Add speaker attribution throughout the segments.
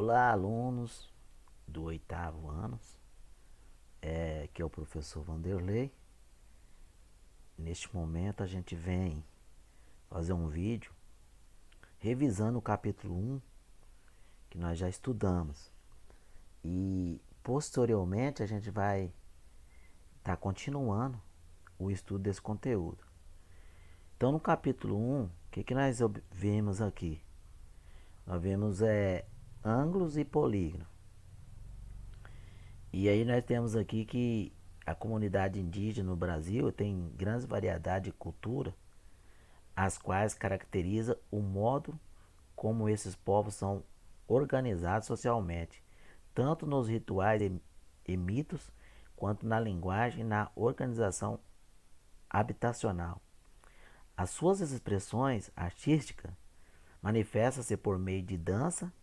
Speaker 1: Olá, alunos do oitavo ano, aqui é o professor Vanderlei. Neste momento a gente vem fazer um vídeo revisando o capítulo 1 que nós já estudamos. E posteriormente a gente vai estar continuando o estudo desse conteúdo. Então no capítulo 1, o que nós vemos aqui? Nós vemos ângulos e polígono. E aí nós temos aqui que a comunidade indígena no Brasil tem grande variedade de cultura, as quais caracteriza o modo como esses povos são organizados socialmente, tanto nos rituais e mitos, quanto na linguagem e na organização habitacional. As suas expressões artísticas manifestam-se por meio de dança,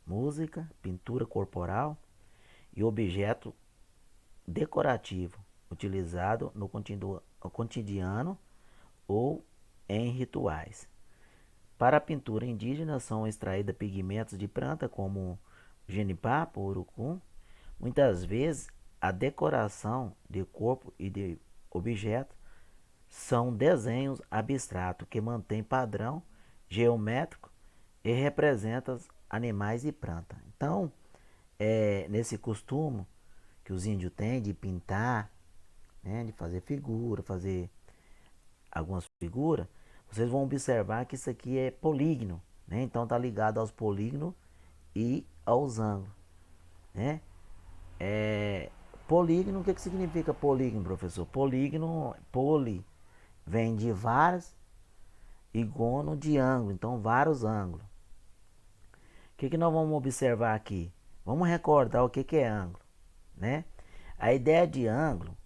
Speaker 1: música, pintura corporal e objeto decorativo, utilizado no cotidiano ou em rituais. Para a pintura indígena são extraídos pigmentos de planta como genipapo, urucum. Muitas vezes a decoração de corpo e de objetos são desenhos abstratos que mantêm padrão geométrico e representam animais e plantas. Então, nesse costume que os índios têm de pintar, né, de fazer figura, fazer algumas figuras, vocês vão observar que isso aqui é polígono, né? Então tá ligado aos polígonos e aos ângulos, né? Polígono, o que significa polígono, professor? Polígono, poli, vem de vários e gono de ângulo, então vários ângulos. O que nós vamos observar aqui? Vamos recordar o que é ângulo, né? A ideia de ângulo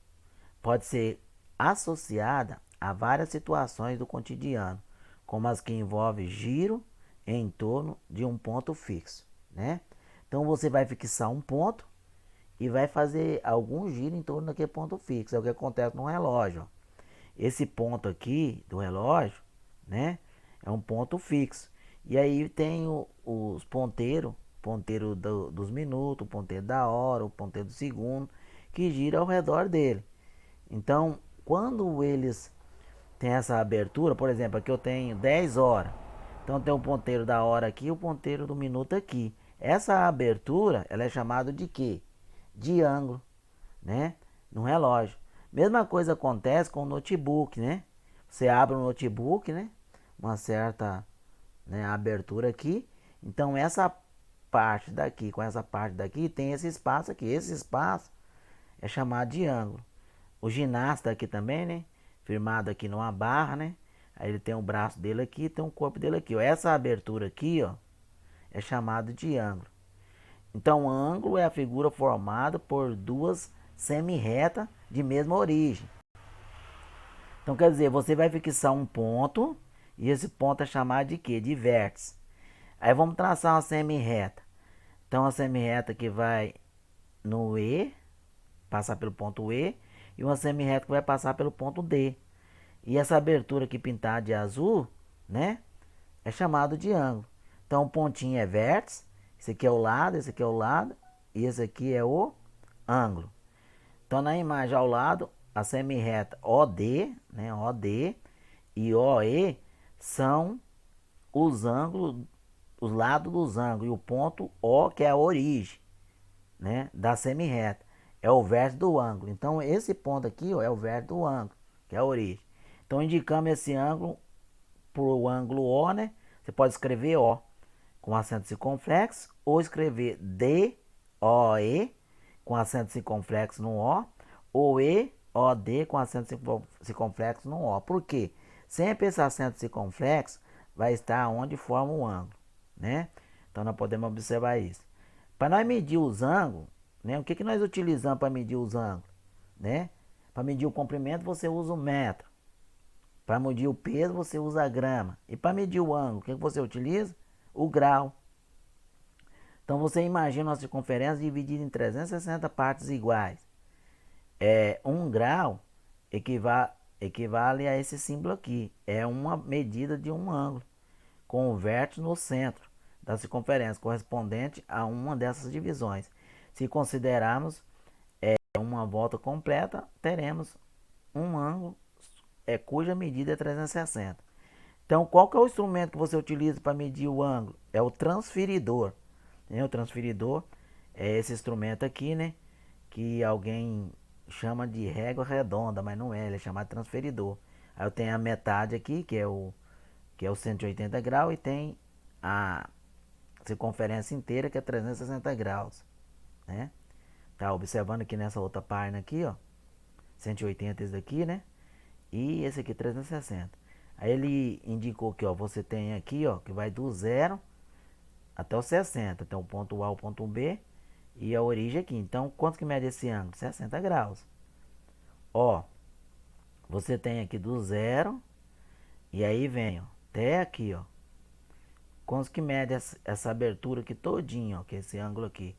Speaker 1: pode ser associada a várias situações do cotidiano, como as que envolvem giro em torno de um ponto fixo, né? Então você vai fixar um ponto e vai fazer algum giro em torno daquele ponto fixo. É o que acontece no relógio. Esse ponto aqui do relógio, né, é um ponto fixo. E aí tem os ponteiros, ponteiro dos minutos, o ponteiro da hora, o ponteiro do segundo, que gira ao redor dele. Então, quando eles têm essa abertura, por exemplo, aqui eu tenho 10 horas. Então tem o ponteiro da hora aqui e o ponteiro do minuto aqui. Essa abertura, ela é chamada de quê? De ângulo, né? No relógio. Mesma coisa acontece com o notebook, né? Você abre o notebook, né? Uma certa, né, abertura aqui. Então essa parte daqui com essa parte daqui tem esse espaço aqui. Esse espaço é chamado de ângulo. O ginasta aqui também, né? Firmado aqui numa barra, né? Aí ele tem o braço dele aqui, tem o corpo dele aqui, ó. Essa abertura aqui, ó, é chamado de ângulo. Então, ângulo é a figura formada por duas semi-retas de mesma origem. Então, quer dizer, você vai fixar um ponto e esse ponto é chamado de quê? De vértice. Aí vamos traçar uma semi-reta. Então, a semi-reta que vai no E, passar pelo ponto E, e uma semi-reta que vai passar pelo ponto D. E essa abertura aqui pintada de azul, né, é chamado de ângulo. Então, o pontinho é vértice, esse aqui é o lado, esse aqui é o lado, e esse aqui é o ângulo. Então, na imagem ao lado, a semi-reta OD, né, OD e OE são os ângulos, os lados dos ângulos, e o ponto O, que é a origem, né, da semi-reta, é o vértice do ângulo. Então, esse ponto aqui, ó, é o vértice do ângulo, que é a origem. Então, indicamos esse ângulo para o ângulo O, né? Você pode escrever O com acento circunflexo ou escrever DOE com acento circunflexo no O ou EOD com acento circunflexo no O. Por quê? Sempre esse acento circunflexo vai estar onde forma o ângulo, né? Então nós podemos observar isso. Para nós medir os ângulos, né? O que nós utilizamos para medir os ângulos, né? Para medir o comprimento você usa o metro. Para medir o peso você usa a grama. E para medir o ângulo, o que você utiliza? O grau. Então você imagina uma circunferência dividida em 360 partes iguais. Um grau equivale a esse símbolo aqui. É uma medida de um ângulo, com o vértice no centro da circunferência correspondente a uma dessas divisões. Se considerarmos uma volta completa, teremos um ângulo cuja medida é 360. Então, qual que é o instrumento que você utiliza para medir o ângulo? É o transferidor. Né? O transferidor é esse instrumento aqui, né? Que alguém chama de régua redonda, mas não é, ele é chamado de transferidor. Aí eu tenho a metade aqui, que é o 180 graus, e tem a circunferência inteira, que é 360 graus, né? Tá observando aqui nessa outra página aqui, ó, 180 esse daqui, né? E esse aqui 360. Aí ele indicou que, ó, você tem aqui, ó, que vai do zero até o 60. Tem o ponto A, o ponto B e a origem aqui. Então, quanto que mede esse ângulo? 60 graus. Ó, você tem aqui do zero e aí vem, ó, até aqui, ó. Quanto que mede essa abertura aqui todinho, ó, que é esse ângulo aqui?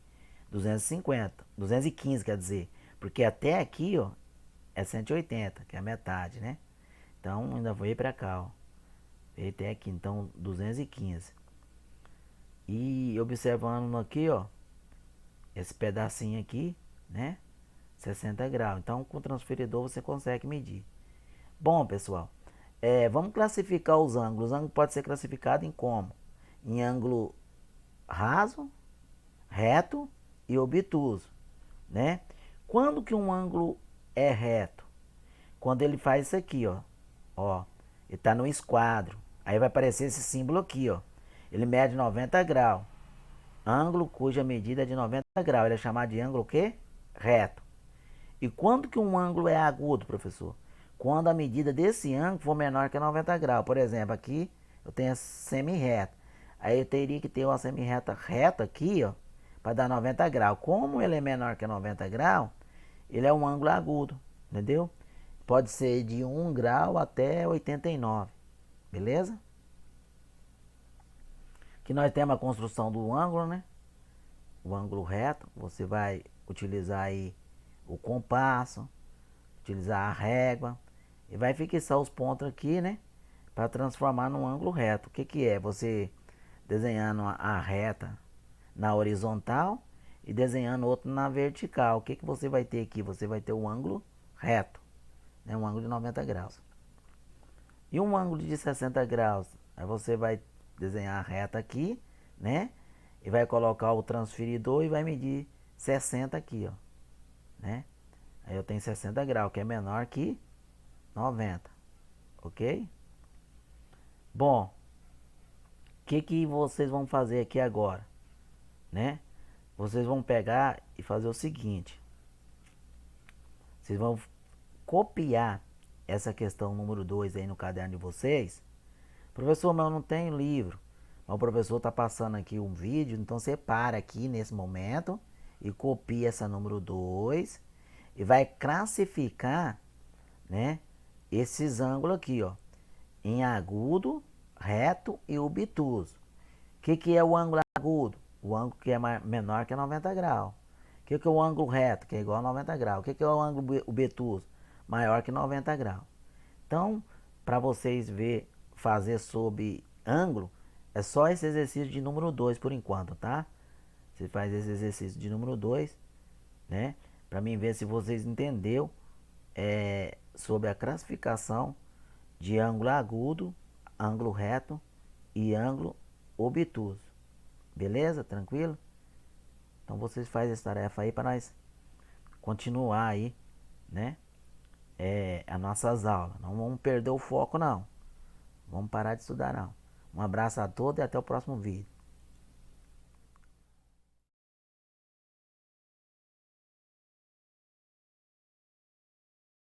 Speaker 1: 250, 215 quer dizer, porque até aqui, ó, é 180, que é a metade, né? Então, ainda vou ir pra cá, ó. Veio até aqui, então 215. E observando aqui, ó, esse pedacinho aqui, né? 60 graus. Então, com o transferidor você consegue medir. Bom, pessoal, vamos classificar os ângulos. O ângulo pode ser classificado em como? Em ângulo raso, reto e obtuso, né? Quando que um ângulo é reto? Quando ele faz isso aqui, ó, ele está no esquadro. Aí vai aparecer esse símbolo aqui, ó. Ele mede 90 graus. Ângulo cuja medida é de 90 graus. Ele é chamado de ângulo o quê? Reto. E quando que um ângulo é agudo, professor? Quando a medida desse ângulo for menor que 90 graus. Por exemplo, aqui eu tenho a semi-reta. Aí eu teria que ter uma semi-reta reta aqui, ó, para dar 90 graus. Como ele é menor que 90 graus, ele é um ângulo agudo, entendeu? Pode ser de 1 grau até 89, beleza? Que nós temos a construção do ângulo, né? O ângulo reto, você vai utilizar aí o compasso, utilizar a régua e vai fixar os pontos aqui, né? Para transformar num ângulo reto. O que que é? Você desenhando a reta na horizontal e desenhando outro na vertical. O que que você vai ter aqui? Você vai ter um ângulo reto, né? Um ângulo de 90 graus. E um ângulo de 60 graus? Aí você vai desenhar a reta aqui, né? E vai colocar o transferidor e vai medir 60 aqui, ó, né? Aí eu tenho 60 graus, que é menor que 90, ok? Bom, o que vocês vão fazer aqui agora, né? Vocês vão pegar e fazer o seguinte. Vocês vão copiar essa questão número 2 aí no caderno de vocês. Professor, mas eu não tenho livro. Mas o professor está passando aqui um vídeo, então você para aqui nesse momento e copia essa número 2 e vai classificar, né, esses ângulos aqui, ó, em agudo, reto e obtuso. O que é o ângulo agudo? O ângulo que é menor que 90 graus. O que é o ângulo reto? Que é igual a 90 graus. O que é o ângulo obtuso? Maior que 90 graus. Então, para vocês ver, fazer sobre ângulo, é só esse exercício de número 2 por enquanto, tá? Você faz esse exercício de número 2, né? Para mim ver se vocês entenderam sobre a classificação de ângulo agudo, ângulo reto e ângulo obtuso. Beleza? Tranquilo? Então vocês fazem essa tarefa aí para nós continuar aí, né? As nossas aulas. Não vamos perder o foco não. Vamos parar de estudar não. Um abraço a todos e até o próximo vídeo.